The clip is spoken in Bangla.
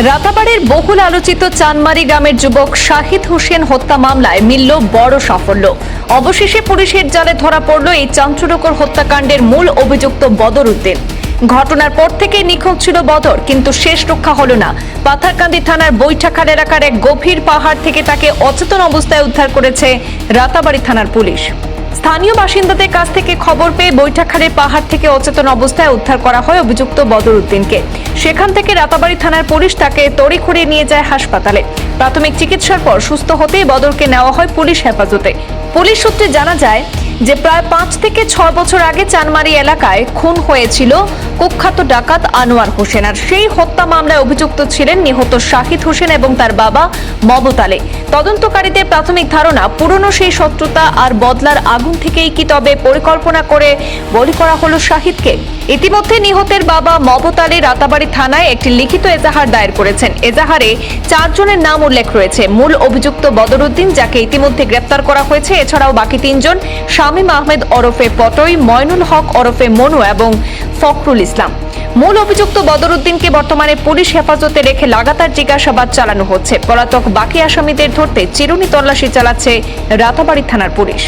রাতাবাড়ির বহুল আলোচিত চানমারি গ্রামের যুবক শাহিদ হোসেন হত্যা মামলায় মিলল বড় সাফল্য। অবশেষে পুলিশের জালে ধরা পড়ল এই চাঞ্চল্যকর হত্যাকাণ্ডের মূল অভিযুক্ত বদর উদ্দিন। ঘটনার পর থেকে নিখোঁজ ছিল বদর, কিন্তু শেষ রক্ষা হলো না। পাথারকান্দি থানার বৈঠাখাল এলাকার এক গভীর পাহাড় থেকে তাকে অচেতন অবস্থায় উদ্ধার করেছে রাতাবাড়ি থানার পুলিশ। স্থানীয় বাসিন্দাদের কাছ থেকে খবর পেয়ে বৈঠাখালের পাহাড় থেকে অচেতন অবস্থায় উদ্ধার করা হয় অভিযুক্ত বদর উদ্দিনকে। সেখান থেকে রাতাবাড়ি থানার পুলিশ তাকে তড়িঘড়ি নিয়ে যায় হাসপাতালে। প্রাথমিক চিকিৎসার পর সুস্থ হতেই বদরকে নেওয়া হয় পুলিশ হেফাজতে। পুলিশ সূত্রে জানা যায় যে প্রায় 5 থেকে 6 বছর আগে চানমারি এলাকায় খুন হয়েছিল কুখ্যাত ডাকাত আনোয়ার হোসেন। আর সেই হত্যা মামলায় অভিযুক্ত ছিলেন নিহত শাহিদ হোসেন এবং তার বাবা মবত আলী। তদন্তকারীদের প্রাথমিক ধারণা, পুরনো সেই শত্রুতা আর বদলার আগুন থেকেই কি তবে পরিকল্পনা করে বলি করা হলো শাহিদকে। ইতিমধ্যে নিহতের বাবা মবত আলী রাতাবাড়ি থানায় একটি লিখিত এজাহার দায়ের করেছেন। এজাহারে 4 জনের নাম উল্লেখ রয়েছে। মূল অভিযুক্ত বদর উদ্দিন, যাকে ইতিমধ্যে গ্রেপ্তার করা হয়েছে। এছাড়াও বাকি 3 জন, শামীম আহমেদ ওরফে পটই, ময়নুল হক ওরফে মনু এবং ফখরুল ইসলাম। মূল অভিযুক্ত বদর উদ্দিনকে বর্তমানে পুলিশ হেফাজতে রেখে লাগাতার জিজ্ঞাসাবাদ চালানো হচ্ছে। পলাতক বাকি আসামিদের ধরতে চিরুনি তল্লাশি চালাচ্ছে রাতাবাড়ি থানার পুলিশ।